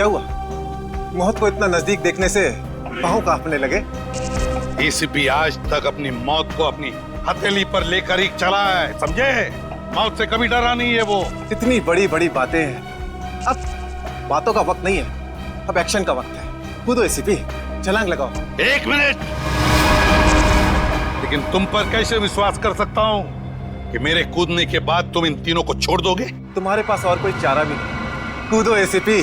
क्या हुआ? मौत को इतना नजदीक देखने से पांव कांपने लगे। एसीपी आज तक अपनी मौत को अपनी हथेली पर लेकर ही चला है, समझे? मौत से कभी डरा नहीं है वो। इतनी बड़ी बड़ी बातें हैं, अब बातों का वक्त नहीं है, अब एक्शन का वक्त है। कूदो एसीपी, छलांग लगाओ। 1 मिनट, लेकिन तुम पर कैसे विश्वास कर सकता हूं कि मेरे कूदने के बाद तुम इन तीनों को छोड़ दोगे? तुम्हारे पास और कोई चारा भी नहीं। कूदो एसीपी।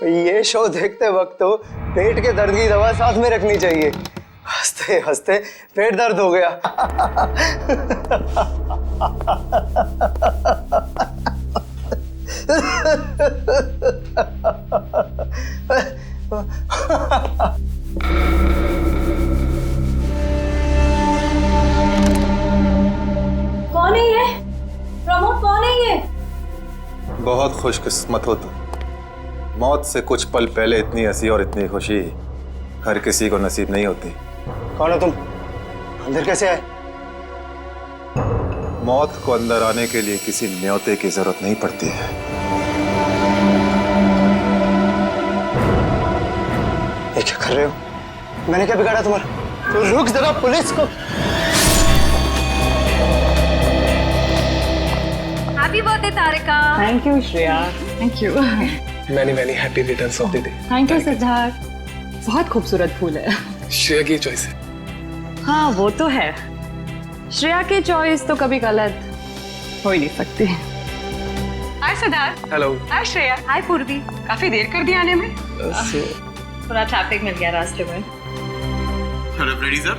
ये शो देखते वक्त तो पेट के दर्द की दवा साथ में रखनी चाहिए। हंसते हंसते पेट दर्द हो गया। कौन है ये? प्रमोद, कौन है ये? बहुत खुशकिस्मत हो तुम। मौत से कुछ पल पहले इतनी हंसी और इतनी खुशी हर किसी को नसीब नहीं होती। कौन हो तुम? अंदर कैसे आए? मौत को अंदर आने के लिए किसी न्योते की जरूरत नहीं पड़ती है। ये क्या कर रहे हो? मैंने क्या बिगाड़ा तुम्हारा? तो रुक जरा, पुलिस को। Happy birthday Tarika. Thank you Shreya. Thank you. Many happy returns of the day. Thank you Siddharth. बहुत खूबसूरत फूल है। श्रेया की चॉइस है। हाँ वो तो है, श्रेया की चॉइस तो कभी गलत हो ही नहीं सकती। हाय सिद्धार्थ। हेलो। हाय श्रेया। हाय पूर्वी। काफी देर कर दी आने में। थोड़ा ट्रैफिक मिल गया रास्ते में। अरे फ्रेडी सर,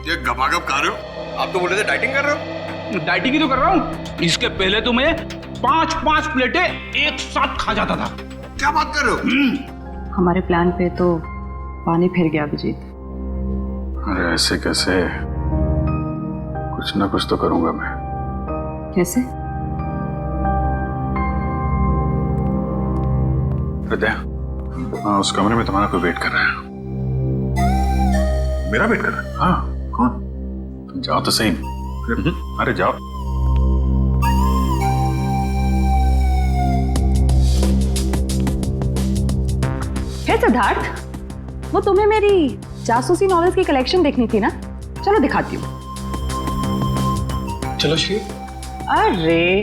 ये गपागप खा रहे हो? आप तो बोले थे डाइटिंग कर रहे हो। डाइटिंग ही तो कर रहा हूँ। इसके पहले तो मैं 5-5 प्लेटें एक साथ खा जाता था। क्या बात कर रहे हो? हमारे प्लान पे तो पानी फिर गया अभिजीत। अरे ऐसे कैसे? कुछ ना कुछ तो करूंगा मैं। कैसे? हृदय, हाँ, उस कमरे में तुम्हारा कोई वेट कर रहा है। मेरा वेट कर रहा है? हाँ। कौन? तुम जाओ तो सही। अरे जाओ। हे सिद्धार्थ, वो तुम्हें मेरी जासूसी नॉवेल्स की कलेक्शन देखनी थी ना? चलो दिखाती हूँ। चलो श्री। अरे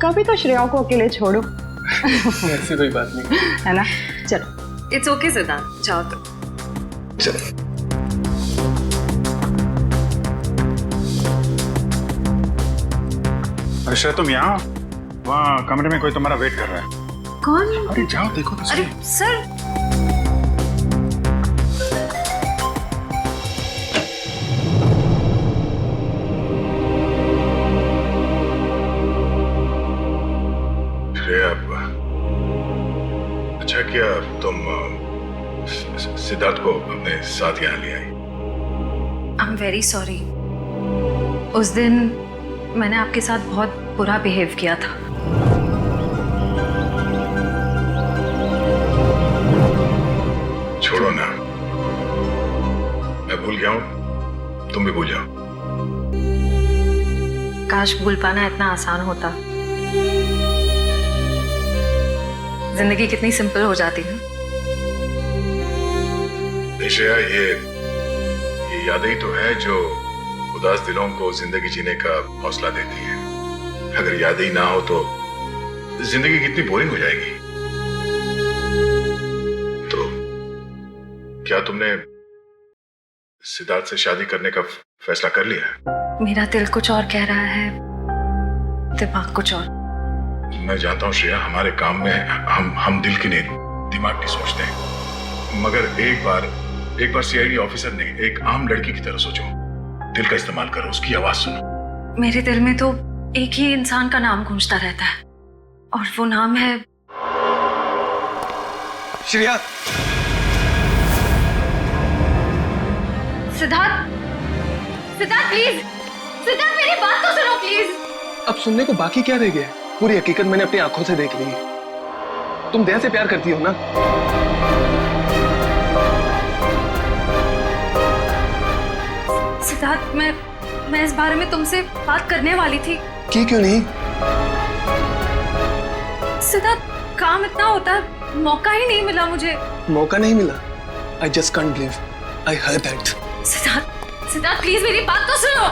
कभी तो श्रेया को अकेले छोड़ो। ऐसी कोई बात नहीं है ना? चलो। इट्स ओके सिद्धार्थ, जाओ तो। चलो। अरे श्रेया, तुम यहाँ? वहाँ कमरे में कोई तुम्हारा वेट कर रहा है। कौन? अरे जाओ देखो तो सही। अरे सर, श्रेया, अच्छा किया तुम सिद्धार्थ को अपने साथ यहाँ ले आई। I am very sorry. उस दिन मैंने आपके साथ बहुत बुरा बिहेव किया था। छोड़ो ना, मैं भूल गया हूँ, तुम भी भूल जाओ। काश भूल पाना इतना आसान होता। जिंदगी कितनी सिंपल हो जाती है। श्रेया, ये यादें ही तो है जो उदास दिलों को जिंदगी जीने का हौसला देती है। अगर यादें ही ना हो तो जिंदगी कितनी बोरिंग हो जाएगी। तो क्या तुमने सिद्धार्थ से शादी करने का फैसला कर लिया? मेरा दिल कुछ और कह रहा है, दिमाग कुछ और। मैं जानता हूँ श्रेया, हमारे काम में हम दिल की नहीं दिमाग की सोचते हैं, मगर एक बार सीआईडी ऑफिसर ने एक आम लड़की की तरह सोचो, दिल का इस्तेमाल करो, उसकी आवाज सुनो। मेरे दिल में तो एक ही इंसान का नाम गूंजता रहता है और वो नाम है श्रेया। सिद्धार्थ। सिद्धार्थ प्लीज, सिद्धार्थ मेरी बात तो सुनो प्लीज। अब सुनने को बाकी क्या रह गया? पूरी हकीकत मैंने अपनी आंखों से देख ली है। तुम दया से प्यार करती हो ना? सिद्धार्थ, मैं इस बारे में तुमसे बात करने वाली थी। क्यों नहीं? सिद्धार्थ, काम इतना होता है, मौका ही नहीं मिला मुझे। मौका नहीं मिला? I just can't believe I heard that. Siddharth please मेरी बात तो सुनो।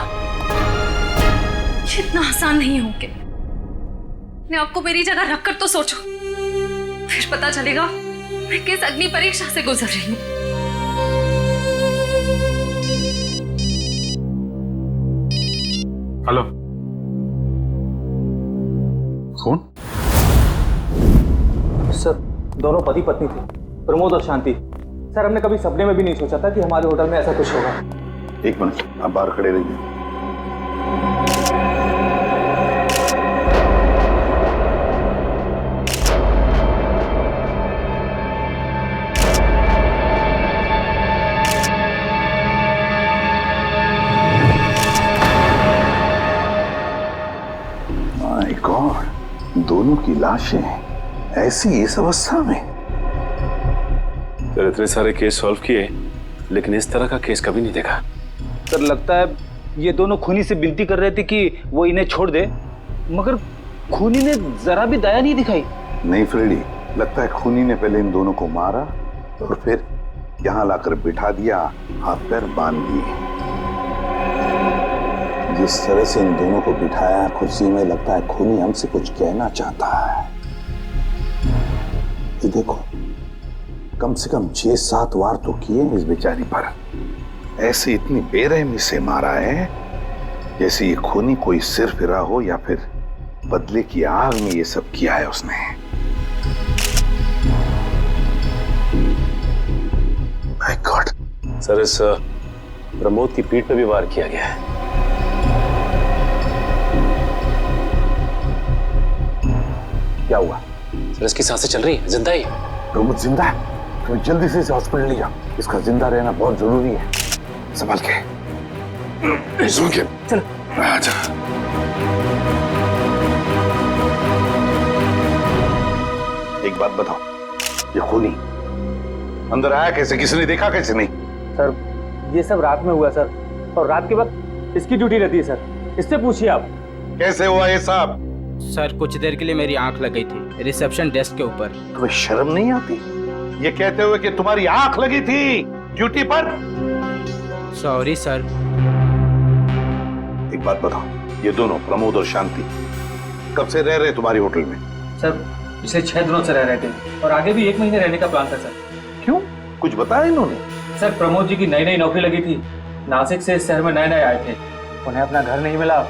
ये इतना आसान नहीं हो के। अपने आपको मेरी जगह रखकर तो सोचो, फिर पता चलेगा मैं किस अग्नि परीक्षा से गुजर रही हूँ। हेलो, कौन? सर, दोनों पति पत्नी थे, प्रमोद और शांति। सर, हमने कभी सपने में भी नहीं सोचा था कि हमारे होटल में ऐसा कुछ होगा। एक मिनट, आप बाहर खड़े रहिए। माय गॉड, दोनों की लाशें ऐसी इस अवस्था में। सर, इतने सारे केस सॉल्व किए लेकिन इस तरह का केस कभी नहीं देखा। सर, लगता है ये दोनों खूनी से विनती कर रहे थे कि वो इन्हें छोड़ दे, मगर खूनी ने जरा भी दया नहीं दिखाई। नहीं फ्रेडी, लगता है खूनी ने पहले इन दोनों को मारा और फिर यहाँ लाकर बिठा दिया, हाथ पैर बांध दिए। जिस तरह से इन दोनों को बिठाया कुर्सी में, लगता है खूनी हमसे कुछ कहना चाहता है। ये देखो, कम से कम 6-7 वार तो किए इस बेचारी पर। ऐसे इतनी बेरहमी से मारा है जैसे ये खूनी कोई सिर फिरा हो या फिर बदले की आग में ये सब किया है उसने। My God. सर, इस प्रमोद की पीठ पे भी वार किया गया है। क्या हुआ? सर, इसकी सांसें चल रही है, जिंदा ही। प्रमोद जिंदा है? तो जल्दी से इसे हॉस्पिटल ले जाओ, इसका जिंदा रहना बहुत जरूरी है। संभाल के। चल। आजा। एक बात बताओ, ये खूनी अंदर आया कैसे? किसी ने देखा कैसे? नहीं सर, ये सब रात में हुआ सर, और रात के वक्त इसकी ड्यूटी रहती है सर, इससे पूछिए आप। कैसे हुआ ये सब? सर, कुछ देर के लिए मेरी आंख लगी थी रिसेप्शन डेस्क के ऊपर। तुम्हें शर्म नहीं आती ये कहते हुए कि तुम्हारी आंख लगी थी ड्यूटी पर? Sorry sir. एक बात बताओ, ये दोनों प्रमोद और शांति कब से रह रहे तुम्हारी होटल में? सर, पिछले 6 दिनों से रह रहे थे और आगे भी 1 महीने रहने का प्लान था सर। क्यों, कुछ बताया इन्होंने? सर, प्रमोद जी की नई नौकरी लगी थी, नासिक से इस शहर में नए आए थे, उन्हें अपना घर नहीं मिला,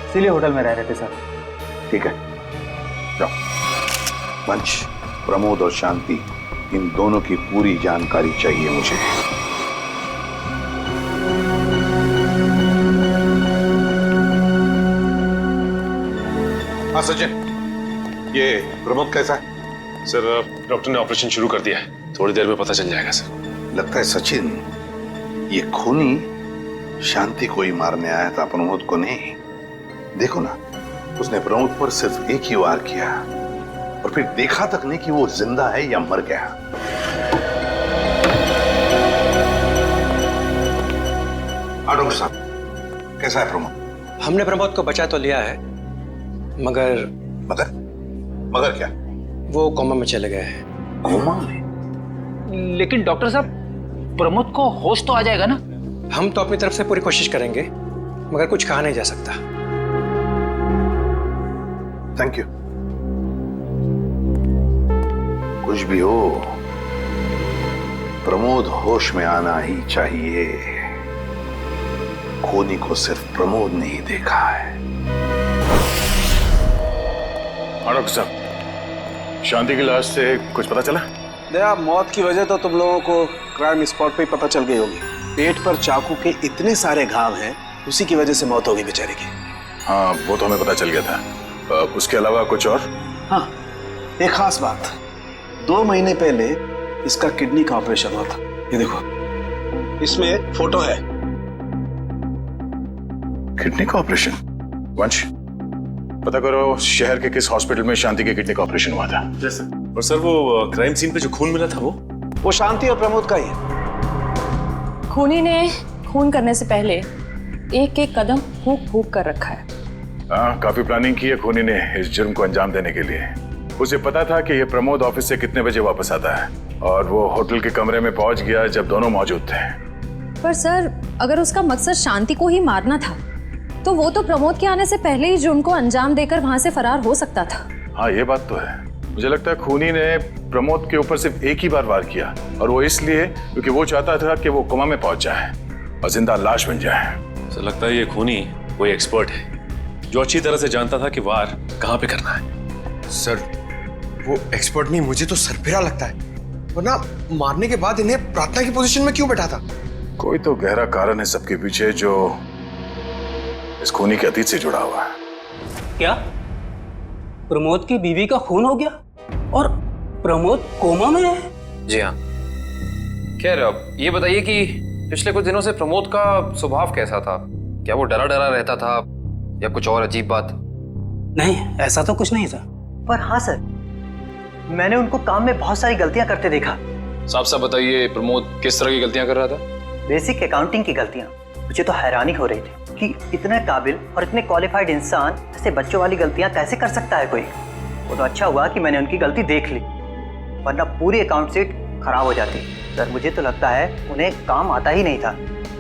इसीलिए होटल में रह रहे थे सर। ठीक है, जाओ। पंच, प्रमोद और शांति, इन दोनों की पूरी जानकारी चाहिए मुझे। हाँ सचिन, ये प्रमोद कैसा है? सर, डॉक्टर ने ऑपरेशन शुरू कर दिया है, थोड़ी देर में पता चल जाएगा सर। लगता है सचिन, ये खूनी शांति को ही मारने आया था, प्रमोद को नहीं। देखो ना, उसने प्रमोद पर सिर्फ एक ही वार किया और फिर देखा तक नहीं कि वो जिंदा है या मर गया। डॉक्टर साहब, कैसा है प्रमोद? हमने प्रमोद को बचा तो लिया है, मगर मगर क्या? वो कोमा में चले गए हैं। कोमा में? लेकिन डॉक्टर साहब, प्रमोद को होश तो आ जाएगा ना? हम तो अपनी तरफ से पूरी कोशिश करेंगे, मगर कुछ कहा नहीं जा सकता। Thank you. कुछ भी हो, प्रमोद होश में आना ही चाहिए। खूनी को सिर्फ प्रमोद ने ही देखा है। डॉक्टर साहब, शांति की लाश से कुछ पता चला? दया, मौत की वजह तो तुम लोगों को क्राइम स्पॉट पे ही पता चल गई होगी। पेट पर चाकू के इतने सारे घाव हैं, उसी की वजह से मौत हो गई बेचारे की। हाँ, वो तो हमें पता चल गया था। उसके अलावा कुछ और? हाँ, एक खास बात। 2 महीने पहले इसका किडनी का ऑपरेशन हुआ था। ये देखो, इसमें फोटो है। किडनी का ऑपरेशन? वंश, पता करो शहर के किस हॉस्पिटल में शांति के किडनी का ऑपरेशन हुआ था। जैसे और सर, वो क्राइम सीन पे जो खून मिला था वो शांति और प्रमोद का ही है। खूनी ने खून करने से पहले एक एक कदम फूंक फूंक कर रखा है। हाँ, काफी प्लानिंग की है खूनी ने इस जुर्म को अंजाम देने के लिए। उसे पता था कि ये प्रमोद ऑफिस से कितने बजे वापस आता है और वो होटल के कमरे में पहुंच गया जब दोनों मौजूद थे। पर सर, अगर उसका मकसद शांति को ही मारना था तो वो तो प्रमोद के आने से पहले ही जुर्म को अंजाम देकर वहां से फरार हो सकता था। हाँ, ये बात तो है। मुझे लगता है खूनी ने प्रमोद के ऊपर सिर्फ एक ही बार वार किया, और वो इसलिए क्योंकि वो चाहता था कि वो कोमा में पहुंच जाए और जिंदा लाश बन जाए। सर, लगता है ये खूनी कोई एक्सपर्ट है जो अच्छी तरह से जानता था कि वार कहाँ पे करना है। सर, वो एक्सपर्ट नहीं, मुझे तो सरफिरा लगता है। वरना मारने के बाद इन्हें प्रार्थना की पोजीशन में क्यों बैठा था? कोई तो गहरा कारण है सबके पीछे जो इस खूनी के अतीत से जुड़ा हुआ है। क्या प्रमोद की बीवी का खून हो गया और प्रमोद कोमा में है? जी हाँ। खैर, अब ये बताइए कि पिछले कुछ दिनों से प्रमोद का स्वभाव कैसा था? क्या वो डरा डरा रहता था या कुछ और अजीब बात? नहीं, ऐसा तो कुछ नहीं था। पर हाँ सर, मैंने उनको काम में बहुत सारी गलतियां करते देखा। साफ साफ बताइए, प्रमोद किस तरह की गलतियां कर रहा था? बेसिक अकाउंटिंग की गलतियां। मुझे तो हैरानी हो रही थी कि इतने काबिल और इतने क्वालिफाइड इंसान ऐसे बच्चों वाली गलतियां कैसे कर सकता है कोई। वो तो अच्छा हुआ कि मैंने उनकी गलती देख ली, वरना पूरी अकाउंट शीट खराब हो जाती। सर, मुझे तो लगता है उन्हें काम आता ही नहीं था।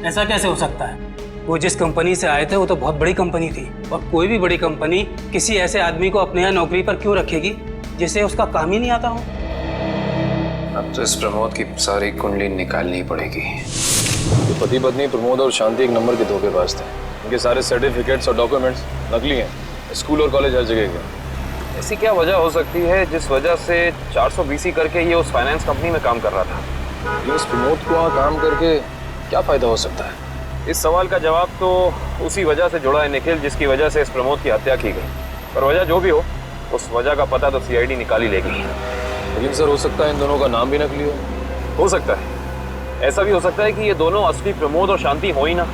ऐसा कैसे हो सकता है? वो जिस कंपनी से आए थे वो तो बहुत बड़ी कंपनी थी, और कोई भी बड़ी कंपनी किसी ऐसे आदमी को अपने यहाँ नौकरी पर क्यों रखेगी जिसे उसका काम ही नहीं आता हो? अब तो इस प्रमोद की सारी कुंडली निकालनी पड़ेगी। तो पति पत्नी प्रमोद और शांति एक नंबर के धोखेबाज थे। उनके सारे सर्टिफिकेट्स और डॉक्यूमेंट्स नकली हैं। स्कूल और कॉलेज हर जगह के। ऐसी क्या वजह हो सकती है जिस वजह से 420 करके ये उस फाइनेंस कंपनी में काम कर रहा था? ये इस प्रमोद को वहाँ काम करके क्या फायदा हो सकता है? इस सवाल का जवाब तो उसी वजह से जुड़ा है निखिल, जिसकी वजह से इस प्रमोद की हत्या की गई। पर वजह जो भी हो, उस वजह का पता तो CID निकाल ही लेगी। लेकिन सर, हो सकता है इन दोनों का नाम भी नकली हो सकता है। ऐसा भी हो सकता है कि ये दोनों असली प्रमोद और शांति हो ही ना,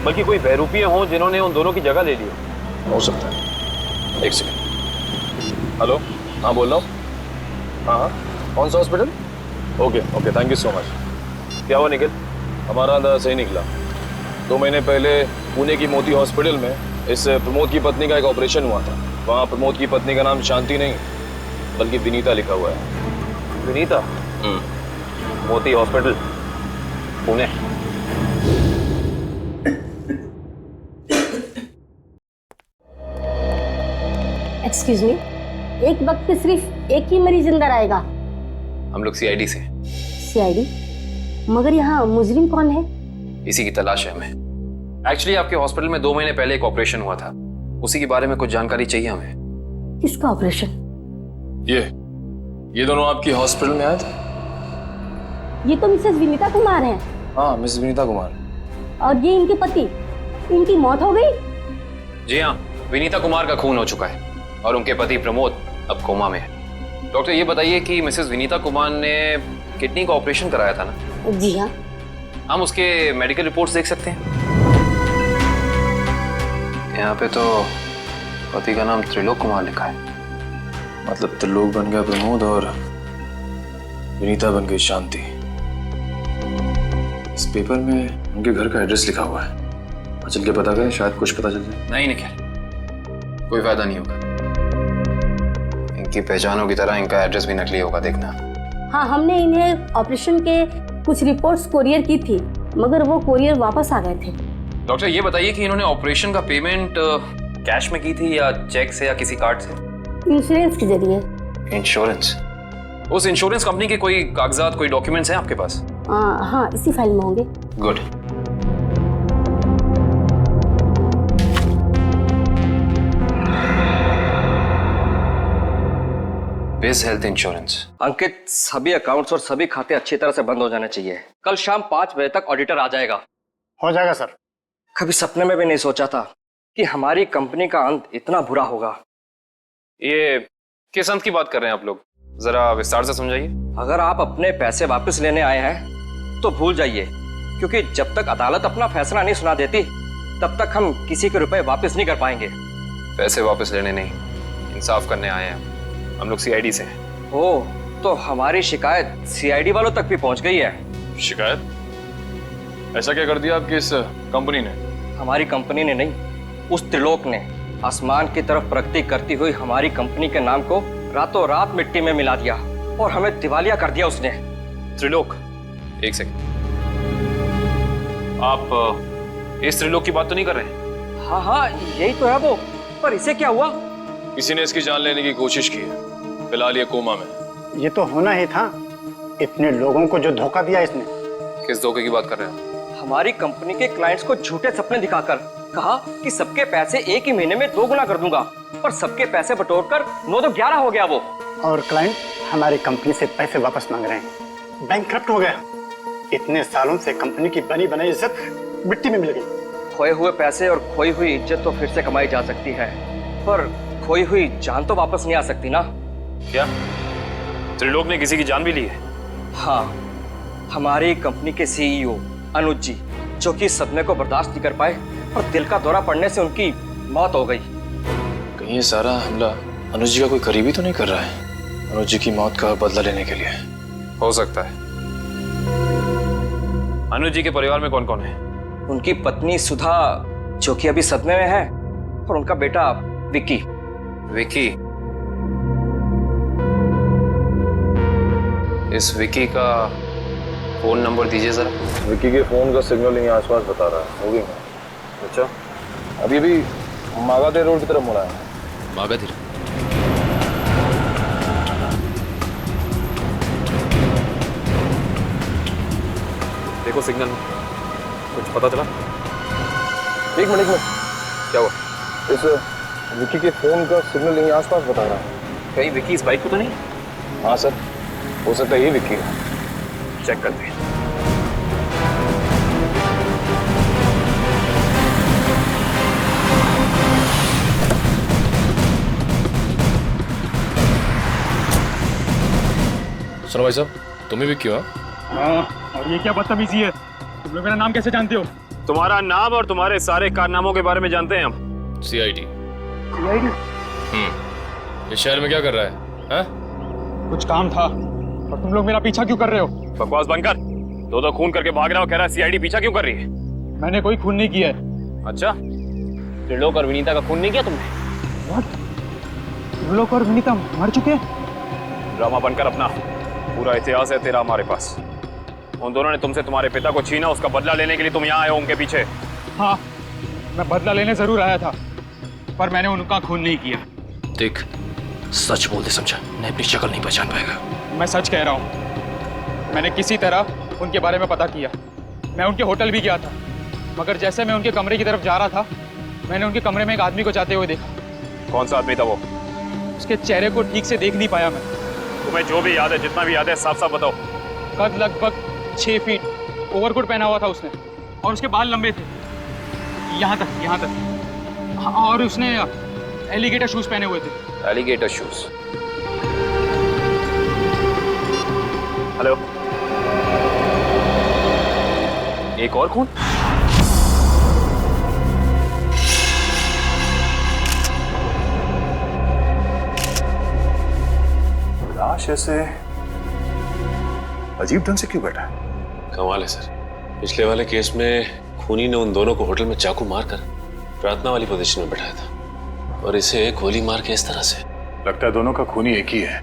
बल्कि कोई बहरूपिये हों जिन्होंने उन दोनों की जगह ले ली हो सकता है। एक सेकंड। हेलो, हाँ बोल रहा हूँ। हाँ, कौन सा hospital? Okay, thank you so much. क्या हुआ निखिल? हमारा अंदाजा सही निकला। 2 महीने पहले पुणे की मोती हॉस्पिटल में इस प्रमोद की पत्नी का एक ऑपरेशन हुआ था। वहाँ प्रमोद की पत्नी का नाम शांति नहीं बल्कि विनीता लिखा हुआ है। विनीता? मोती हॉस्पिटल, पुणे। एक्सक्यूज मी, एक वक्त पे सिर्फ एक ही मरीज अंदर आएगा? हम लोग CID से। CID? मगर यहाँ मुजरिम कौन है? इसी की तलाश है हमें। एक्चुअली आपके हॉस्पिटल में 2 महीने पहले एक ऑपरेशन हुआ था, उसी के बारे में कुछ जानकारी चाहिए हमें। किसका ऑपरेशन? ये दोनों आपकी हॉस्पिटल में आए थे? ये तो मिसेस विनीता कुमार हैं। हाँ, मिसेस विनीता कुमार। और ये इनके पति, इनकी मौत हो गई? जी हाँ, विनीता कुमार का खून हो चुका है और उनके पति प्रमोद अब कोमा में है। डॉक्टर, ये बताइए कि मिसेस विनीता कुमार ने किडनी का ऑपरेशन कराया था ना? जी हाँ। हम उसके मेडिकल रिपोर्ट्स देख सकते हैं? यहाँ पे तो पति का नाम त्रिलोक कुमार लिखा है। मतलब त्रिलोक बन गया प्रमोद और विनीता बन गई शांति। इस पेपर में उनके घर का एड्रेस लिखा हुआ है। चल के पता करें, शायद कुछ पता चल जाए। नहीं निखिल, कोई फायदा नहीं होगा। इनकी पहचानों की तरह इनका एड्रेस भी नकली होगा, देखना। हाँ, हमने इन्हें ऑपरेशन के कुछ रिपोर्ट्स कोरियर की थी, मगर वो कोरियर वापस आ गए थे। डॉक्टर, ये बताइए कि इन्होंने ऑपरेशन का पेमेंट कैश में की थी या चेक से या किसी कार्ड से? इंश्योरेंस के जरिए। इंश्योरेंस? उस इंश्योरेंस कंपनी के कोई कागजात, कोई डॉक्यूमेंट्स हैं आपके पास? हाँ, इसी फाइल में होंगे। गुड। बिज हेल्थ इंश्योरेंस। अंकित, सभी अकाउंट्स और सभी खाते अच्छी तरह से बंद हो जाने चाहिए। कल शाम 5 बजे तक ऑडिटर आ जाएगा। हो जाएगा सर। कभी सपने में भी नहीं सोचा था कि हमारी कंपनी का अंत इतना बुरा होगा। ये किस अंत की बात कर रहे हैं आप लोग? जरा विस्तार से समझाइए। अगर आप अपने पैसे वापस लेने आए हैं तो भूल जाइए, क्योंकि जब तक अदालत अपना फैसला नहीं सुना देती तब तक हम किसी के रुपए वापस नहीं कर पाएंगे। पैसे वापस लेने नहीं, इंसाफ करने आए हैं। हम लोग सीआईडी से हैं। ओह, तो हमारी शिकायत सीआईडी वालों तक भी पहुंच गई है। शिकायत? ऐसा क्या कर दिया आपकी इस कंपनी ने? हमारी कंपनी ने नहीं, उस त्रिलोक ने आसमान की तरफ प्रगति करती हुई हमारी कंपनी के नाम को रातों रात मिट्टी में मिला दिया और हमें दिवालिया कर दिया उसने। त्रिलोक? एक सेकंड, आप इस त्रिलोक की बात तो नहीं कर रहे? हाँ, यही तो है वो। पर इसे क्या हुआ? किसी ने इसकी जान लेने की कोशिश की है। फिलहाल ये कोमा में। ये तो होना ही था, इतने लोगों को जो धोखा दिया इसने। किस धोखे की बात कर रहे हैं? हमारी कंपनी के क्लाइंट्स को झूठे सपने दिखाकर कहा कि सबके पैसे एक ही महीने में 2 गुना कर दूंगा, और सबके पैसे बटोरकर 9 तो 11 हो गया वो। और क्लाइंट हमारी कंपनी से पैसे वापस मांग रहे हैं। बैंकक्रप्ट हो गया। इतने सालों से कंपनी की बनी बनाई इज्जत मिट्टी में मिल गई। खोए हुए पैसे और खोई हुई इज्जत तो फिर से कमाई जा सकती है, पर खोई हुई जान तो वापस नहीं आ सकती ना। क्या त्रिलोक ने किसी की जान भी ली है? हाँ, हमारी कंपनी के सीईओ अनुज जी, जो कि सदमे को बर्दाश्त नहीं कर पाए और दिल का दौरा पड़ने से उनकी मौत हो गई। कहीं ये सारा हमला अनुज जी का कोई करीबी तो नहीं कर रहा है? अनुज जी की मौत का बदला लेने के लिए? हो सकता है। अनुज जी के परिवार में कौन कौन है? उनकी पत्नी सुधा, जो कि अभी सदमे में है, और उनका बेटा विक्की। विक्की? इस विक्की का फोन नंबर दीजिए जरा। विक्की के फोन का सिग्नल यहीं आसपास बता रहा है। होगी? अच्छा, अभी भी मागाधर रोड की तरफ मुड़ा है। मागाधर? देखो सिग्नल में कुछ पता चला? एक मिनट में। क्या हुआ? इस विक्की के फोन का सिग्नल यहीं आसपास बता रहा है। कहीं विक्की इस बाइक को तो नहीं? हाँ सर, हो सकता है ये विक्की है। चेक करते हैं। सुनो भाई साहब, तुम ही विक्की हो? हाँ, और ये क्या बदतमीजी है? तुम लोग मेरा नाम कैसे जानते हो? तुम्हारा नाम और तुम्हारे सारे कारनामों के बारे में जानते हैं हम। सीआईडी। सीआईडी? इस शहर में क्या कर रहा है? हाँ? कुछ काम था, और तुम लोग मेरा पीछा क्यों कर रहे हो? बकवास बंद कर। दो खून करके भाग रहा हो, कह रहा है सीआईडी पीछा क्यों कर रही है? मैंने कोई खून नहीं किया है। अच्छा, त्रिलोक और विनीता का खून नहीं किया तुमने? What? त्रिलोक और विनीता मर चुके हैं? ड्रामा बनकर अपना पूरा इतिहास है तेरा हमारे पास। उन दोनों ने तुमसे तुम्हारे पिता को छीना, उसका बदला लेने के लिए तुम यहाँ आए हो उनके पीछे। हाँ, मैं बदला लेने जरूर आया था, पर मैंने उनका खून नहीं किया। देख, सच बोल दे समझा, मैं अपनी शक्ल नहीं पहचान पाएगा। मैं सच कह रहा हूँ। मैंने किसी तरह उनके बारे में पता किया। मैं उनके होटल भी गया था, मगर जैसे मैं उनके कमरे की तरफ जा रहा था, मैंने उनके कमरे में एक आदमी को जाते हुए देखा। कौन सा आदमी था वो? उसके चेहरे को ठीक से देख नहीं पाया मैं। तुम्हें जो भी याद है, जितना भी याद है, साफ साफ बताओ। कद लगभग 6 फीट, ओवरकोट पहना हुआ था उसने, और उसके बाल लंबे थे यहाँ तक। हाँ, और उसने एलिगेटर शूज पहने हुए थे। Alligator shoes? हेलो, एक और खून? लाश ऐसे अजीब ढंग से क्यों बैठा है? कमाल है सर, पिछले वाले केस में खूनी ने उन दोनों को होटल में चाकू मारकर प्रार्थना वाली पोजीशन में बैठाया था, और इसे गोली मार के इस तरह से। लगता है दोनों का खूनी एक ही है।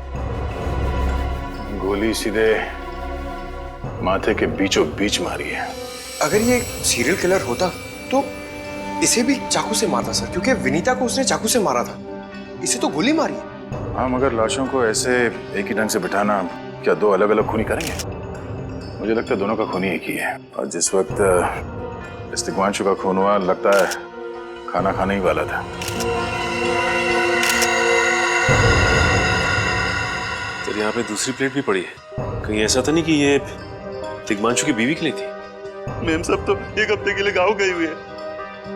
गोली सीधे माथे के बीचों बीच मारी है। अगर ये सीरियल किलर होता तो इसे भी चाकू से मारता सर, क्योंकि विनीता को उसने चाकू से मारा था। इसे तो गोली मारी। हाँ, मगर लाशों को ऐसे एक ही ढंग से बिठाना क्या दो अलग अलग खूनी करेंगे? मुझे लगता है दोनों का खूनी एक ही है। और जिस वक्त इस तिग्मांशु का खून हुआ, लगता है खाना खाने ही वाला था। तो यहाँ पे दूसरी प्लेट भी पड़ी है। कहीं ऐसा तो नहीं कि ये तिग्मांशु की बीवी के लिए थी? मैम सब तो 1 हफ्ते के लिए गाँव गई हुई है,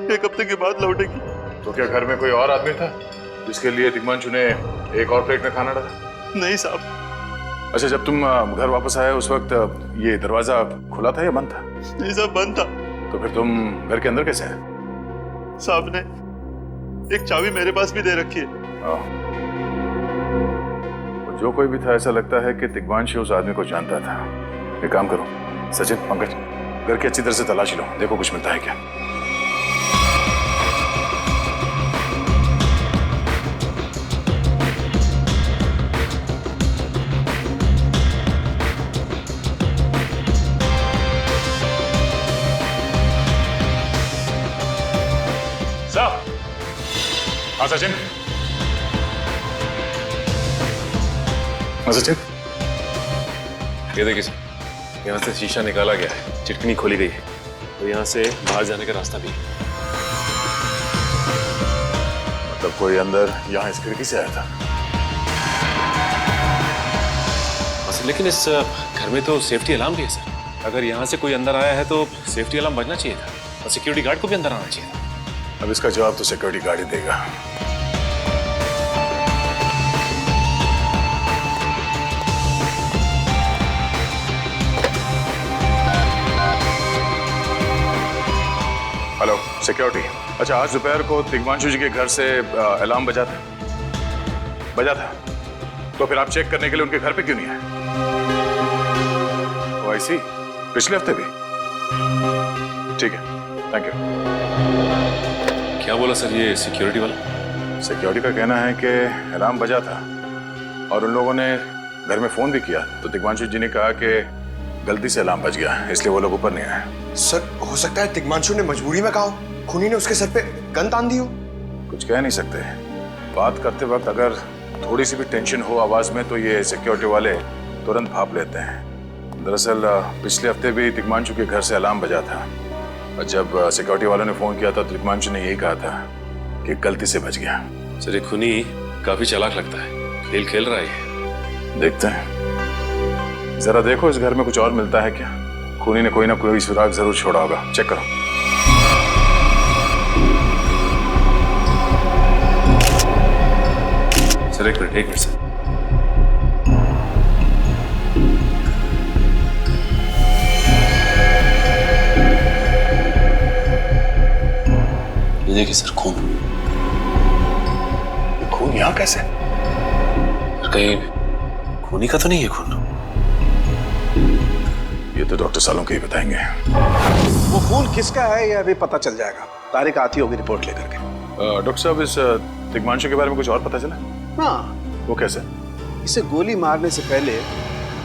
1 हफ्ते के बाद लौटेगी। तो क्या घर में कोई और आदमी था जिसके लिए तिग्मांशु ने एक और प्लेट में खाना डाला? नहीं साहब। अच्छा, जब तुम घर वापस आए उस वक्त ये दरवाजा खुला था या बंद था? नहीं साहब, बंद था। तो फिर तुम घर के अंदर कैसे आए? साहब ने एक चाबी मेरे पास भी दे रखी है। जो कोई भी था, ऐसा लगता है कि तिग्मांशु उस आदमी को जानता था। एक काम करो सचिन, पंकज, घर की अच्छी तरह से तलाशी लो, देखो कुछ मिलता है क्या। हाँ सचिन, सचिन, ये देखिए सर, यहाँ से शीशा निकाला गया है, चिटकनी खोली गई है, तो यहाँ से बाहर जाने का रास्ता भी है। मतलब कोई अंदर यहाँ इस खिड़की से आया था? बस, लेकिन इस घर में तो सेफ्टी अलार्म भी है सर। अगर यहाँ से कोई अंदर आया है तो सेफ्टी अलार्म बजना चाहिए था और सिक्योरिटी गार्ड को भी अंदर आना चाहिए था। अब इसका जवाब तो सिक्योरिटी गार्ड ही देगा। Hello security. अच्छा, आज दोपहर को तिग्मांशु जी के घर से अलार्म बजा था, तो फिर आप चेक करने के लिए उनके घर पे क्यों नहीं आए? ओ, ऐसी पिछले हफ्ते भी? ठीक है, थैंक यू। क्या बोला सर ये सिक्योरिटी वाला? सिक्योरिटी का कहना है कि अलार्म बजा था और उन लोगों ने घर में फोन भी किया, तो तिग्मांशु जी ने कहा कि गलती से अलार्म बज गया, इसलिए वो लोग ऊपर नहीं आए। सर, हो सकता है तिग्मांशु ने मजबूरी में कहा, खूनी ने उसके सर पे गन तान दी हो। कुछ कह नहीं सकते। बात करते वक्त अगर थोड़ी सी भी टेंशन हो आवाज में तो ये सिक्योरिटी वाले तुरंत भाप लेते हैं। दरअसल पिछले हफ्ते भी तिग्मांशु के घर से अलार्म बजा था और जब सिक्योरिटी वालों ने फोन किया था तो तिग्मांशु ने यही कहा था कि गलती से बच गया। सर, ये खूनी काफी चालाक लगता है, खेल खेल रहा है। देखते हैं, जरा देखो इस घर में कुछ और मिलता है क्या। खूनी ने कोई ना कोई सुराग जरूर छोड़ा होगा, चेक करो। सर एक मिनट सर। ये देखिए सर, खून। खून यहाँ कैसे? कहीं खूनी का तो नहीं है खून? ये तो डॉक्टर सालों के ही बताएंगे। वो खून किसका है ये अभी पता चल जाएगा। तारिक आती होगी रिपोर्ट लेकर के। डॉक्टर साहब, इस तिग्मांशु के बारे में कुछ और पता चला? हाँ। वो कैसे? इसे गोली मारने से पहले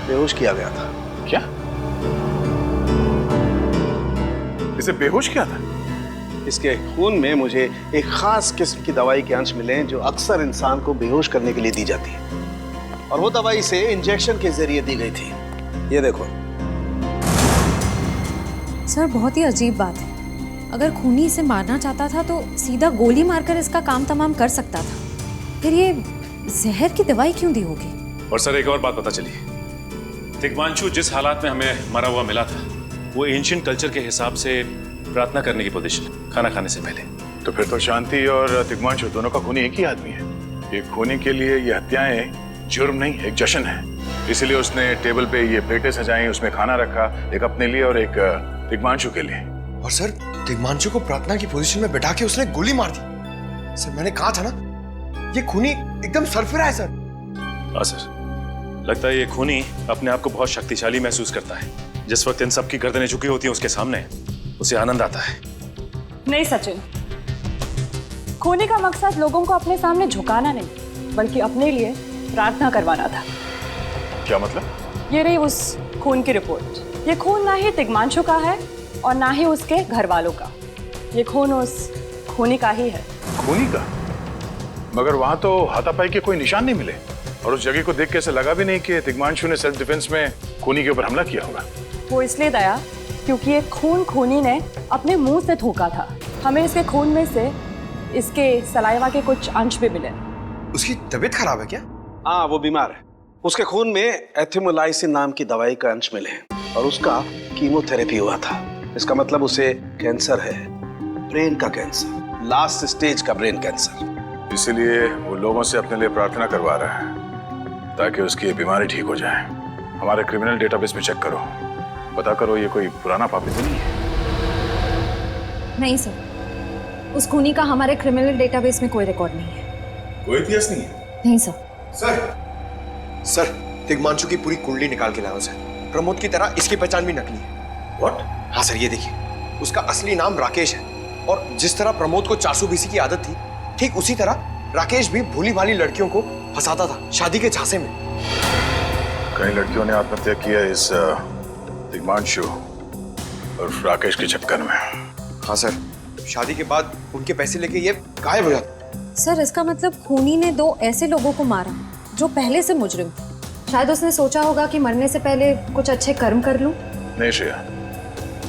बेहोश किया गया था। क्या? इसे बेहोश किया था? इसके खून में मुझे एक खास किस्म की दवाई के अंश मिले हैं जो अक्सर इंसान को बेहोश करने के लिए दी जाती है, और वो दवाई इसे इंजेक्शन के जरिए दी गई थी। ये देखो। सर, बहुत ही अजीब बात है। अगर खूनी इसे मारना चाहता था तो सीधा गोली मारकर इसका काम तमाम कर सकता था। फिर ये जहर की दवाई क्यों दी होगी? और सर एक और बात पता चली, तिग्मांशु जिस हालात में हमें मरा हुआ मिला था वो एंशिएंट कल्चर के हिसाब से प्रार्थना करने की पोजीशन, खाना खाने से पहले। तो फिर तो शांति और तिग्मांशु दोनों का खूनी एक ही आदमी है। ये खूनी के लिए ये हत्याएं जुर्म नहीं, एक जश्न है। इसलिए उसने टेबल पे ये प्लेटें सजाई, उसमें खाना रखा, एक अपने लिए और एक तिग्मांशु के लिए। और सर, तिग्मांशु को प्रार्थना की पोजीशन में बैठा के उसने गोली मार दी। सर, मैंने कहा था ना, ये खूनी एकदम सरफिरा है सर। हाँ सर, लगता है ये खूनी अपने आप को बहुत शक्तिशाली महसूस करता है। जिस वक्त इन सबकी गर्दनें झुकी होती हैं उसके सामने, उसे आनंद आता है। नहीं सचिन, खूनी का मकसद लोगों को अपने सामने झुकाना नहीं, बल्कि अपने लिए प्रार्थना करवाना था। क्या मतलब? ये रही उस खून की रिपोर्ट। ये खून ना ही तिग्मांशु का है और ना ही उसके घर वालों का। ये खून उस खूनी का ही है। खूनी का? मगर वहां तो हाथापाई के कोई निशान नहीं मिले और उस जगह को देख के ऐसा लगा भी नहीं कि तिग्मांशु ने सेल्फ डिफेंस में खूनी के ऊपर हमला किया होगा। वो इसलिए दया क्योंकि ये खून खूनी ने अपने मुंह से थूका था। हमें इसके खून में से इसके सलाइवा के कुछ अंश भी मिले। उसकी तबीयत खराब है क्या? हाँ, वो बीमार है। उसके खून में एथिमोलाइसिन नाम की दवाई का अंश मिले हैं और उसका कीमोथेरेपी हुआ था। इसका मतलब उसे कैंसर है, ब्रेन का कैंसर, लास्ट स्टेज का ब्रेन कैंसर। इसीलिए वो लोगों से अपने लिए प्रार्थना करवा रहा है ताकि उसकी ये बीमारी ठीक हो जाए। हमारे क्रिमिनल डेटाबेस में चेक करो, पता करो ये कोई पुराना पापी तो नहीं है। नहीं सर, उस खूनी का हमारे क्रिमिनल डेटाबेस में कोई रिकॉर्ड नहीं है। कोई इतिहास नहीं है? नहीं सर। सर, तिग्मांशु की पूरी कुंडली निकाल के लाओ सर। प्रमोद की तरह इसकी पहचान भी नकली है। व्हाट? हाँ सर, ये देखिए, उसका असली नाम राकेश है और जिस तरह प्रमोद को चासू बीसी की आदत थी, ठीक उसी तरह राकेश भी भूली भाली लड़कियों को फंसाता था शादी के झांसे में। कई लड़कियों ने आत्महत्या किया इस तिग्मांशु और राकेश के चक्कर में। हाँ सर, शादी के बाद उनके पैसे लेके ये गायब हो जाता। सर, इसका मतलब खूनी ने 2 ऐसे लोगों को मारा जो पहले से मुजरिम थे। शायद उसने सोचा होगा कि मरने से पहले कुछ अच्छे कर्म कर लूं। नहीं श्रेया,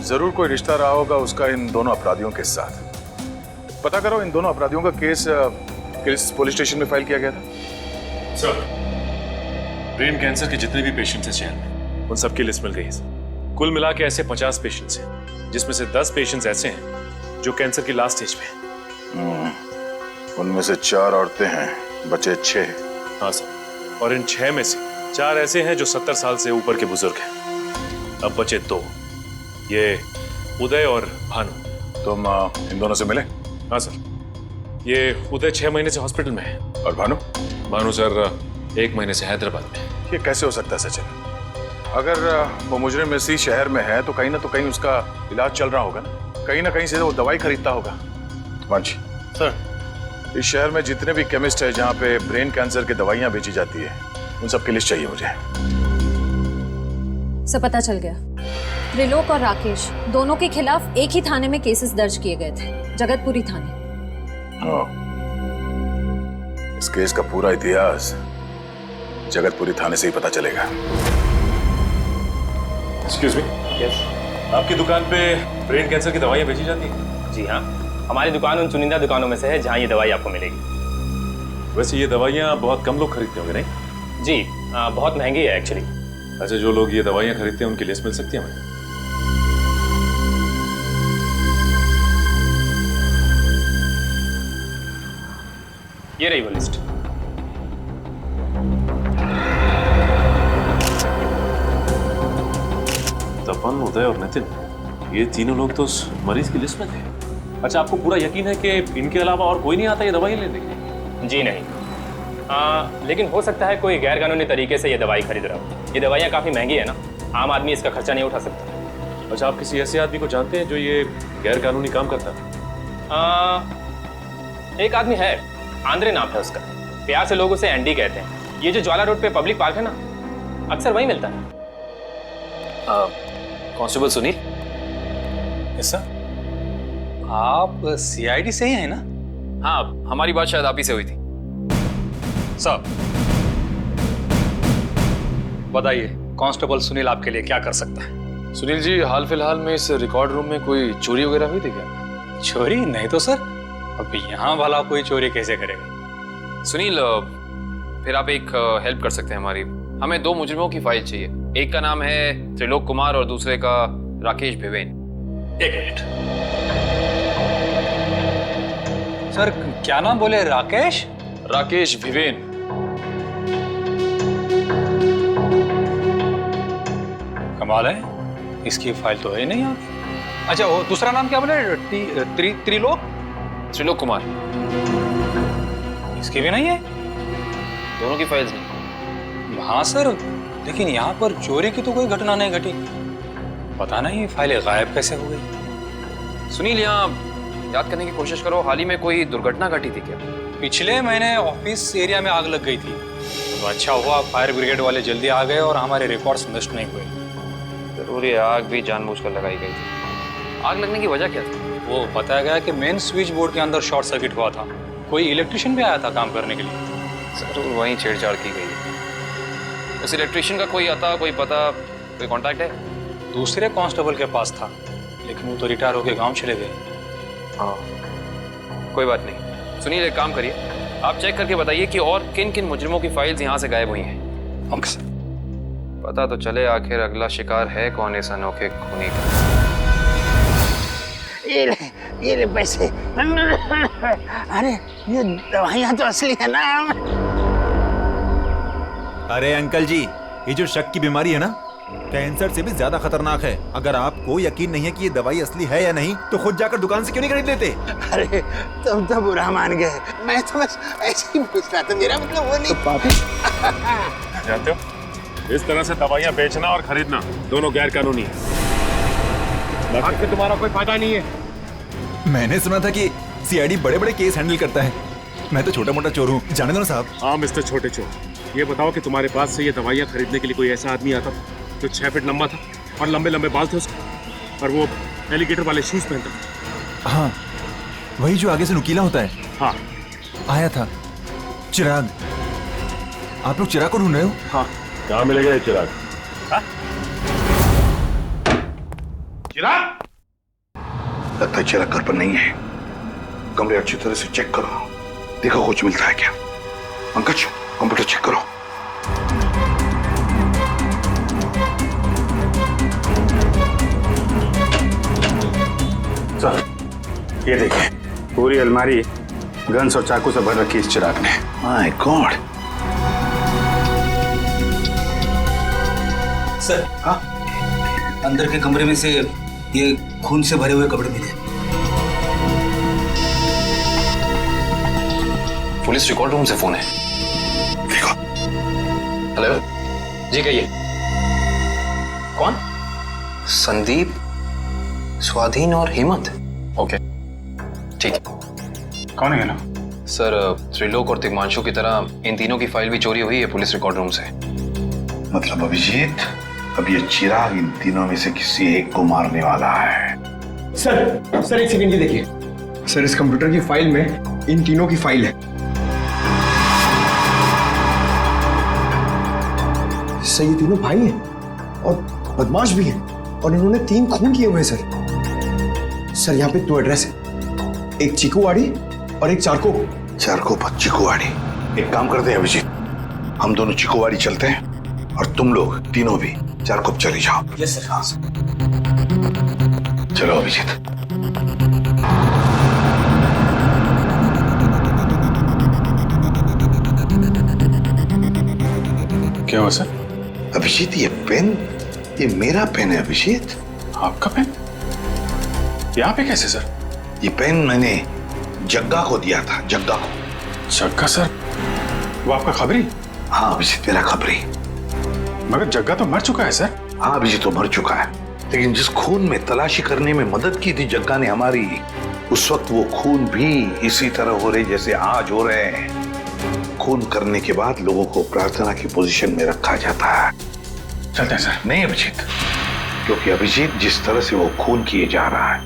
जरूर कोई रिश्ता रहा होगा उसका इन दोनों अपराधियों के साथ। पता करो इन दोनों अपराधियों का केस किस पुलिस स्टेशन में फाइल किया गया था? सर, ब्रेन कैंसर के जितने भी पेशेंट्स हैं शहर में, उन सबकी लिस्ट मिल गई है सर। कुल मिला के ऐसे 50 पेशेंट्स हैं, जिसमें से 10 पेशेंट्स ऐसे हैं जो कैंसर की लास्ट स्टेज पे हैं। उनमें से 4 औरतें हैं, बचे 6। हाँ सर, और इन 6 में से 4 ऐसे हैं जो 70 साल से ऊपर के बुजुर्ग हैं। अब बचे 2, ये उदय और भानु। तुम इन दोनों से मिले? हाँ सर, ये उदय 6 महीने से हॉस्पिटल में है। और भानु? भानु सर 1 महीने से हैदराबाद में। ये कैसे हो सकता है सचिन? अगर वो मुजरिम इसी शहर में है तो कहीं ना उसका इलाज चल रहा होगा ना कहीं से वो दवाई खरीदता होगा। वांची सर, इस शहर में जितने भी केमिस्ट है जहाँ पे ब्रेन कैंसर की दवाइयाँ बेची जाती है, उन सब की लिस्ट चाहिए मुझे। सब पता चल गया। त्रिलोक और राकेश दोनों के खिलाफ एक ही थाने में केसेस दर्ज किए गए थे, जगतपुरी थाने। इस केस का पूरा इतिहास जगतपुरी थाने से ही पता चलेगा। एक्सक्यूज मी, यस, आपकी दुकान पे ब्रेन कैंसर की दवाइयाँ बेची जाती हैं? जी हाँ, हमारी दुकान उन चुनिंदा दुकानों में से है जहाँ ये दवाई आपको मिलेगी। वैसे ये दवाइयाँ बहुत कम लोग खरीदते होंगे नहीं? जी, बहुत महंगी है एक्चुअली। अच्छा, जो लोग ये दवाइयाँ खरीदते हैं उनकी लिस्ट मिल सकती है हमें? ये रही वो लिस्ट। तपन, उदय और नितिन, ये तीनों लोग तो उस मरीज की लिस्ट में थे। अच्छा, आपको पूरा यकीन है कि इनके अलावा और कोई नहीं आता ये दवाई लेने के लिए? जी नहीं, लेकिन हो सकता है कोई गैर कानूनी तरीके से ये दवाई खरीद रहा हो। ये दवाइयाँ काफ़ी महंगी है ना, आम आदमी इसका खर्चा नहीं उठा सकता। अच्छा, आप किसी ऐसे आदमी को जानते हैं जो ये गैर कानूनी काम करता है? एक आदमी है, आंद्रे नाम है उसका। प्यार से लोग उसे एंडी कहते हैं। ये जो ज्वाला रोड पे पब्लिक पार्क है ना, अक्सर वही मिलता है। कांस्टेबल सुनील? Yes sir. आप सीआईडी से ही हैं ना? हाँ, हमारी बात शायद आप ही से हुई थी। साहब बताइए, कांस्टेबल सुनील आपके लिए क्या कर सकता है? सुनील जी, हाल फिलहाल में इस रिकॉर्ड रूम में कोई चोरी वगैरह हुई थी क्या? चोरी नहीं तो सर, अब यहाँ वाला कोई चोरी कैसे करेगा? सुनील, फिर आप एक हेल्प कर सकते हैं हमारी। हमें 2 मुजरिमों की फाइल चाहिए। एक का नाम है त्रिलोक कुमार और दूसरे का राकेश भिवेन। एक मिनट सर, क्या नाम बोले? राकेश? राकेश भिवेन। कमाल है, इसकी फाइल तो है नहीं यार। अच्छा, वो दूसरा नाम क्या बोले? त्रिलोक? त्रिलोक कुमार। इसकी भी नहीं है? दोनों की फाइल्स नहीं। हाँ सर, लेकिन यहाँ पर चोरी की तो कोई घटना नहीं घटी। पता नहीं फाइलें गायब कैसे हो गई। सुनील, यहाँ याद करने की कोशिश करो, हाल ही में कोई दुर्घटना घटी थी क्या? पिछले महीने ऑफिस एरिया में आग लग गई थी, तो अच्छा हुआ फायर ब्रिगेड वाले जल्दी आ गए और हमारे रिकॉर्ड्स नष्ट नहीं हुए। जरूर ये आग भी जानबूझकर लगाई गई थी। आग लगने की वजह क्या थी? वो बताया गया कि मेन स्विच बोर्ड के अंदर शॉर्ट सर्किट हुआ था कोई इलेक्ट्रिशियन भी आया था काम करने के लिए? जरूर वहीं छेड़छाड़ की गई है। उस इलेक्ट्रिशियन का कोई आता, कोई पता, कोई कांटेक्ट है? दूसरे कांस्टेबल के पास था, लेकिन वो तो रिटायर होके गांव चले गए। हाँ, कोई बात नहीं। सुनील, एक काम करिए, आप चेक करके बताइए कि और किन किन मुजरिमों की फाइल्स यहाँ से गायब हुई हैं। Okay sir. पता तो चले आखिर अगला शिकार है कौन इस अनोखे खूनी का। ये ले पैसे। अरे ये दवाइयाँ तो असली है ना। अरे अंकल जी, ये जो शक की बीमारी है ना, कैंसर से भी ज्यादा खतरनाक है। अगर आपको यकीन नहीं है कि ये दवाई असली है या नहीं, तो खुद जाकर दुकान से क्यों नहीं खरीद लेते? अरे तुम तो बुरा मान गए, मैं तो बस ऐसे ही पूछ रहा था, मेरा मतलब वो नहीं। जानते हो, इस तरह से दवाइयाँ बेचना और खरीदना दोनों गैर कानूनी है। भाग के तुम्हारा कोई फायदा नहीं है। मैंने सुना था कि सीआईडी बड़े बड़े केस हैंडल करता है। मैं तो छोटा मोटा चोर हूँ, जाने दो साहब। हाँ मिस्टर छोटे चोर, ये बताओ कि तुम्हारे पास से ये दवाइयाँ खरीदने के लिए कोई ऐसा आदमी आता था जो 6 फीट लंबा था और लंबे लंबे बाल थे उसके, और वो एलिगेटर वाले शूज पहनता था? हाँ, वही जो आगे से नुकीला होता है। हाँ, आया था चिराग। आप लोग चिराग को ढूंढ रहे हो? हाँ। कहाँ मिलेगा ये चिराग? चिराग? लगता है चिराग घर पर नहीं है। कमरे अच्छी तरह से चेक करो, देखो कुछ मिलता है क्या। पंकज, कंप्यूटर चेक करो। सर, ये देखिए, पूरी अलमारी गन्स और चाकू से भर रखी इस चिराग ने। My God. सर, हाँ, अंदर के कमरे में से ये खून से भरे हुए कपड़े मिले। पुलिस रिकॉर्ड रूम से फोन है। देखो। हेलो जी, कहिए। कौन? संदीप, स्वाधीन और हेमंत। ओके, ठीक है। कौन है ना? सर, त्रिलोक और तिग्मांशु की तरह इन तीनों की फाइल भी चोरी हुई है पुलिस रिकॉर्ड रूम से। मतलब अभिजीत, अब ये चिराग इन तीनों में से किसी एक को मारने वाला है। सर एक सेकंड, ये देखिए सर, इस कंप्यूटर की फाइल में इन तीनों की फाइल है। सर ये तीनों भाई हैं और बदमाश भी हैं, और इन्होंने 3 खून किए हुए हैं सर। यहाँ पे 2 एड्रेस है, एक चीकूवाड़ी और एक चारको। चारको पर चीकूवाड़ी। एक काम करते हैं अभिजीत, हम दोनों चीकूवाड़ी चलते हैं और तुम लोग तीनों भी चारको चले जाओ। Yes sir. हाँ सर। चलो अभिजीत। क्या हुआ सर? अभिजीत, ये पेन, ये मेरा पेन है अभिजीत। आपका पेन? यहाँ पे कैसे सर? ये पेन मैंने जग्गा को दिया था, जग्गा को। जग्गा सर? वो आपका खबरी? हाँ अभिजीत, मेरा खबरी। मगर जग्गा तो मर चुका है सर। हाँ अभिजीत, तो मर चुका है, लेकिन जिस खून में तलाशी करने में मदद की थी जग्गा ने हमारी, उस वक्त वो खून भी इसी तरह हो रहे जैसे आज हो रहे हैं। खून करने के बाद लोगों को प्रार्थना की पोजीशन में रखा जाता है। चलते हैं सर। नहीं अभिजीत, क्योंकि अभिजीत जिस तरह से वो खून किए जा रहा है,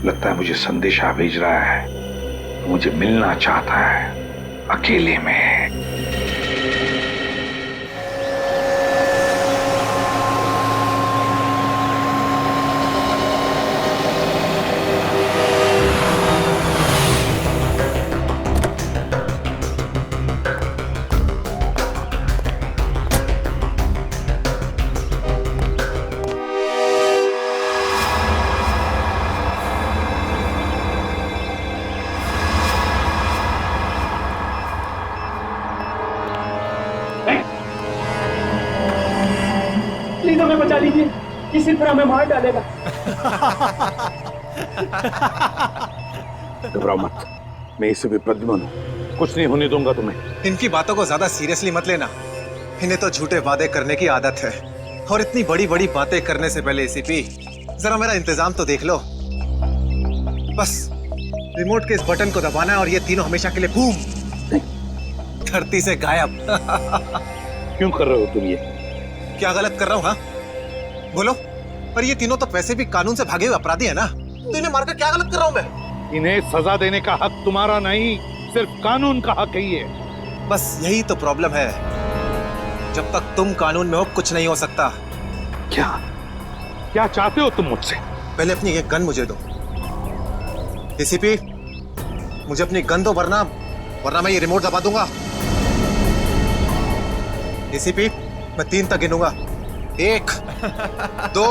लगता है मुझे संदेशा भेज रहा है, मुझे मिलना चाहता है अकेले में। प्लीज हमें बचा लीजिए, किसी तरह हमें मार डालेगा। घबराओ मत, मैं इससे भी प्रद्युम्न हूं, कुछ नहीं होने दूंगा तुम्हें। इनकी बातों को ज्यादा सीरियसली मत लेना, इन्हें तो झूठे वादे करने की आदत है, और इतनी बड़ी बड़ी बातें करने से पहले एसीपी जरा मेरा इंतजाम तो देख लो। बस रिमोट के इस बटन को दबाना है और ये तीनों हमेशा के लिए बूम धरती से गायब। क्यों कर रहे हो तुम ये? क्या गलत कर रहा हूँ? हाँ बोलो। पर ये तीनों तो वैसे भी कानून से भागे हुए अपराधी है ना, तो इन्हें मारकर क्या गलत कर रहा हूँ मैं? इन्हें सजा देने का हक तुम्हारा नहीं, सिर्फ कानून का हक ही है। बस यही तो प्रॉब्लम है, जब तक तुम कानून में हो कुछ नहीं हो सकता। क्या क्या चाहते हो तुम मुझसे? पहले अपनी ये गन मुझे दो। एसीपी, मुझे अपनी गन दो, वरना मैं ये रिमोट दबा दूंगा। एसीपी, मैं 3 तक गिनूंगा। 1, 2,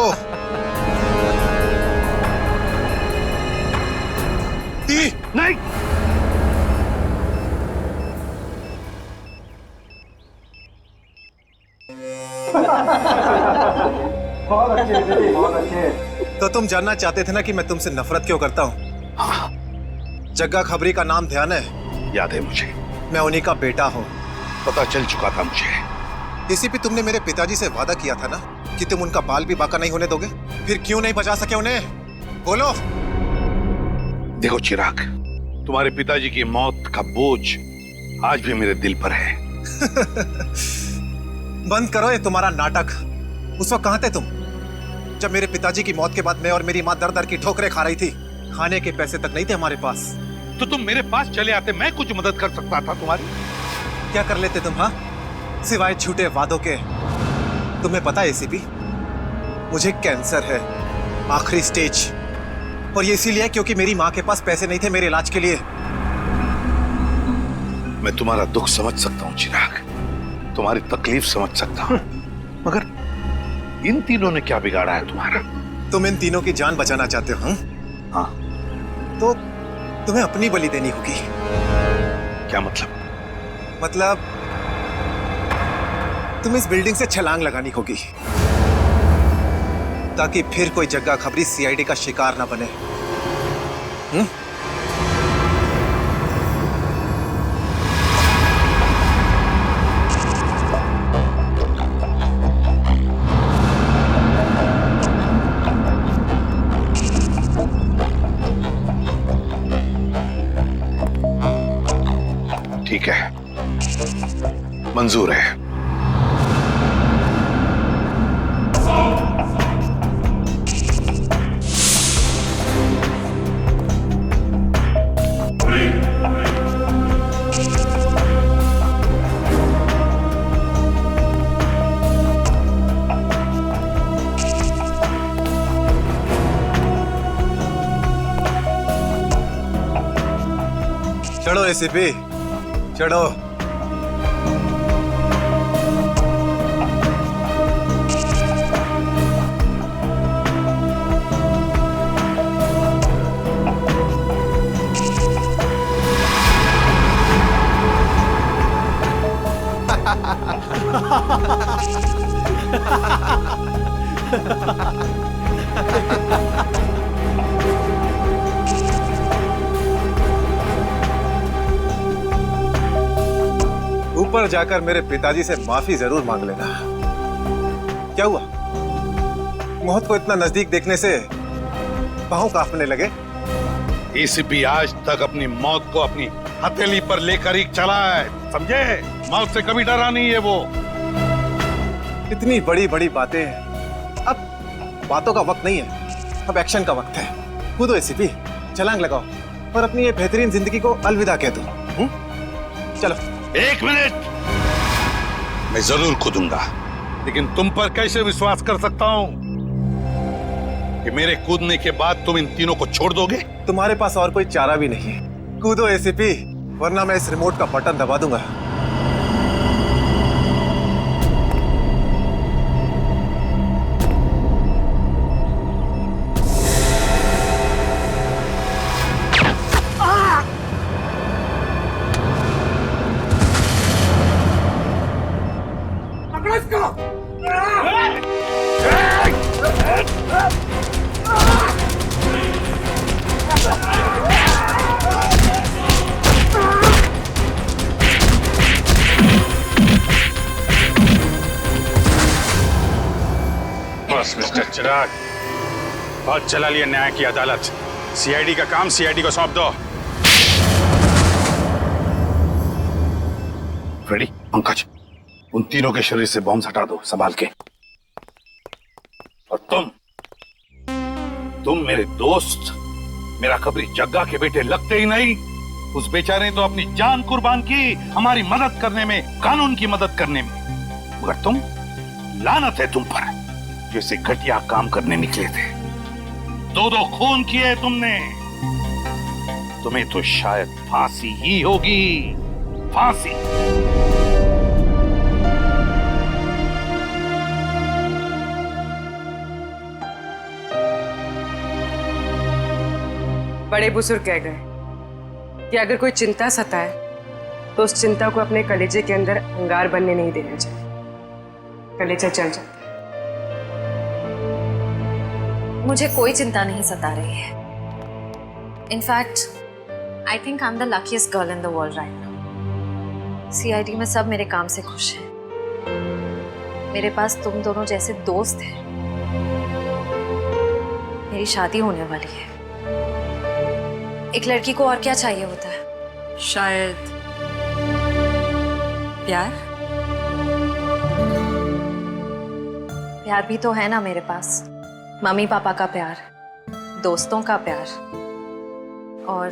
3। नहीं, बहुत अच्छे, बहुत अच्छे। तो तुम जानना चाहते थे ना कि मैं तुमसे नफरत क्यों करता हूँ? जग्गा खबरी का नाम ध्यान है? याद है मुझे। मैं उन्हीं का बेटा हूँ। पता चल चुका था मुझे। एसीपी, तुमने मेरे पिताजी से वादा किया था ना कि तुम उनका बाल भी बाका नहीं होने दोगे। फिर क्यों नहीं बचा सके उन्हें? बोलो। देखो चिराग, तुम्हारे पिताजी की मौत का बोझ आज भी मेरे दिल पर है। बंद करो ये तुम्हारा नाटक। उस वक्त कहाँ थे तुम, जब मेरे पिताजी की मौत के बाद मैं और मेरी माँ दर दर की ठोकरें खा रही थी? खाने के पैसे तक नहीं थे हमारे पास। तो तुम मेरे पास चले आते, मैं कुछ मदद कर सकता था तुम्हारी। क्या कर लेते तुम? हाँ, सिवाय झूठे वादों के। तुम्हें पता है एसीपी, मुझे कैंसर है, आखिरी स्टेज। और ये इसीलिए क्योंकि मेरी माँ के पास पैसे नहीं थे मेरे इलाज के लिए। मैं तुम्हारा दुख समझ सकता हूँ चिराग, तुम्हारी तकलीफ समझ सकता हूँ, मगर इन तीनों ने क्या बिगाड़ा है तुम्हारा? तुम इन तीनों की जान बचाना चाहते हो? हाँ। तो तुम्हें अपनी बलि देनी होगी। क्या मतलब? मतलब तुम्हें इस बिल्डिंग से छलांग लगानी होगी, ताकि फिर कोई जग्गा खबरी सीआईडी का शिकार ना बने। ठीक है, मंजूर है। चढ़ो एसीपी, चढ़ो। ऊपर जाकर मेरे पिताजी से माफी जरूर मांग लेना। क्या हुआ, मौत को इतना नजदीक देखने से पांव कांपने लगे? एसीपी आज तक अपनी मौत को अपनी हथेली पर लेकर ही चला है, समझे? मौत से कभी डरा नहीं है वो। इतनी बड़ी बड़ी बातें, अब बातों का वक्त नहीं है, अब एक्शन का वक्त है। कूदो एसीपी, छलांग लगाओ और अपनी ये बेहतरीन जिंदगी को अलविदा कह दो। चलो। 1 मिनट, मैं जरूर कूदूंगा, लेकिन तुम पर कैसे विश्वास कर सकता हूं कि मेरे कूदने के बाद तुम इन तीनों को छोड़ दोगे? तुम्हारे पास और कोई चारा भी नहीं है। कूदो एसीपी, वरना मैं इस रिमोट का बटन दबा दूंगा। बस मिस्टर चिराग, बहुत चला लिया न्याय की अदालत। सीआईडी का काम सीआईडी को सौंप दो। रेडी? पंकज, उन तीनों के शरीर से बॉम्ब हटा दो, संभाल के। और तुम मेरे दोस्त, मेरा खबरी जग्गा के बेटे लगते ही नहीं, उस बेचारे ने तो अपनी जान कुर्बान की हमारी मदद करने में, कानून की मदद करने में। मगर तुम, लानत है तुम पर, जैसे घटिया काम करने निकले थे। 2 खून किए तुमने। तुम्हें तो शायद फांसी ही होगी, फांसी। बड़े बुजुर्ग कह गए कि अगर कोई चिंता सताए तो उस चिंता को अपने कलेजे के अंदर अंगार बनने नहीं देना चाहिए। कलेजा जल जाता है। मुझे कोई चिंता नहीं सता रही है। In fact I think I am the luckiest girl in the world right now. CID में सब मेरे काम से खुश हैं। मेरे पास तुम दोनों जैसे दोस्त हैं। मेरी शादी होने वाली है। एक लड़की को और क्या चाहिए होता है? शायद प्यार। प्यार भी तो है ना मेरे पास। मम्मी पापा का प्यार, दोस्तों का प्यार और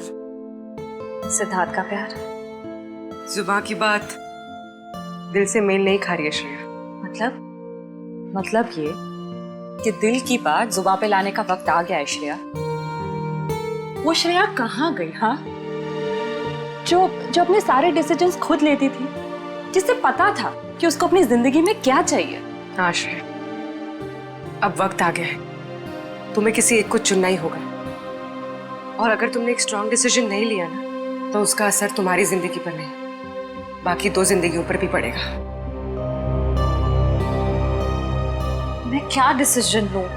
सिद्धार्थ का प्यार। जुबान की बात दिल से मेल नहीं खा रही है श्रेया। मतलब ये कि दिल की बात जुबान पे लाने का वक्त आ गया है श्रेया। वो श्रेया कहाँ गई? हाँ, जो अपने सारे डिसीजंस खुद लेती थी, जिसे पता था कि उसको अपनी जिंदगी में क्या चाहिए। हाँ श्रेया, अब वक्त आ गया है। तुम्हें किसी एक को चुनना ही होगा। और अगर तुमने एक स्ट्रॉन्ग डिसीजन नहीं लिया ना, तो उसका असर तुम्हारी जिंदगी पर नहीं, बाकी 2 जिंदगियों पर भी पड़ेगा। मैं क्या डिसीजन लूं?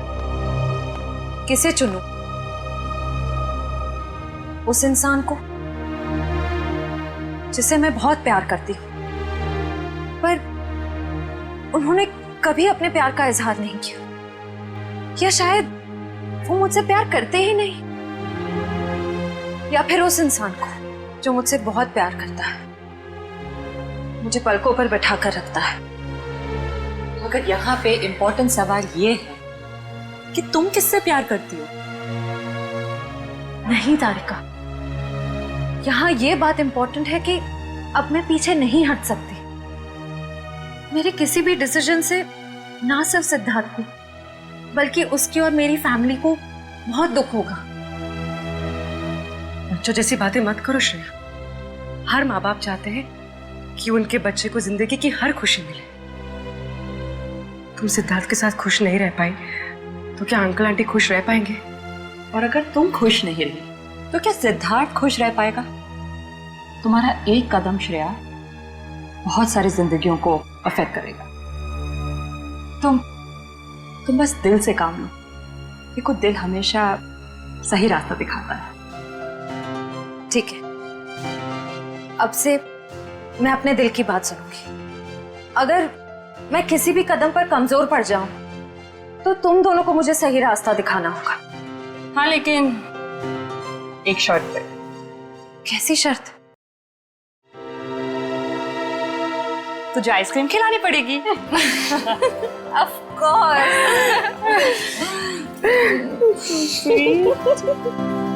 किसे चुनूं? उस इंसान को जिसे मैं बहुत प्यार करती हूँ, पर उन्होंने कभी अपने प्यार का इजहार नहीं किया, या शायद वो मुझसे प्यार करते ही नहीं, या फिर उस इंसान को जो मुझसे बहुत प्यार करता है, मुझे पलकों पर बैठा कर रखता है। मगर यहाँ पे इम्पोर्टेंट सवाल ये है कि तुम किससे प्यार करती हो? नहीं तारिका, यहाँ ये बात इंपॉर्टेंट है कि अब मैं पीछे नहीं हट सकती। मेरे किसी भी डिसीजन से ना सिर्फ सिद्धार्थ को, बल्कि उसकी और मेरी फैमिली को बहुत दुख होगा। बच्चों जैसी बातें मत करो श्रेया। हर माँ बाप चाहते हैं कि उनके बच्चे को जिंदगी की हर खुशी मिले। तुम सिद्धार्थ के साथ खुश नहीं रह पाई तो क्या अंकल आंटी खुश रह पाएंगे? और अगर तुम खुश नहीं रही तो क्या सिद्धार्थ खुश रह पाएगा? तुम्हारा एक कदम श्रेया बहुत सारी जिंदगियों को अफेक्ट करेगा। तुम बस दिल से काम लो। देखो, दिल हमेशा सही रास्ता दिखाता है। ठीक है, अब से मैं अपने दिल की बात सुनूंगी। अगर मैं किसी भी कदम पर कमजोर पड़ जाऊं तो तुम दोनों को मुझे सही रास्ता दिखाना होगा। हाँ, लेकिन एक शर्त पे। कैसी शर्त? तुझे आइसक्रीम खिलानी पड़ेगी। Of course. So sweet.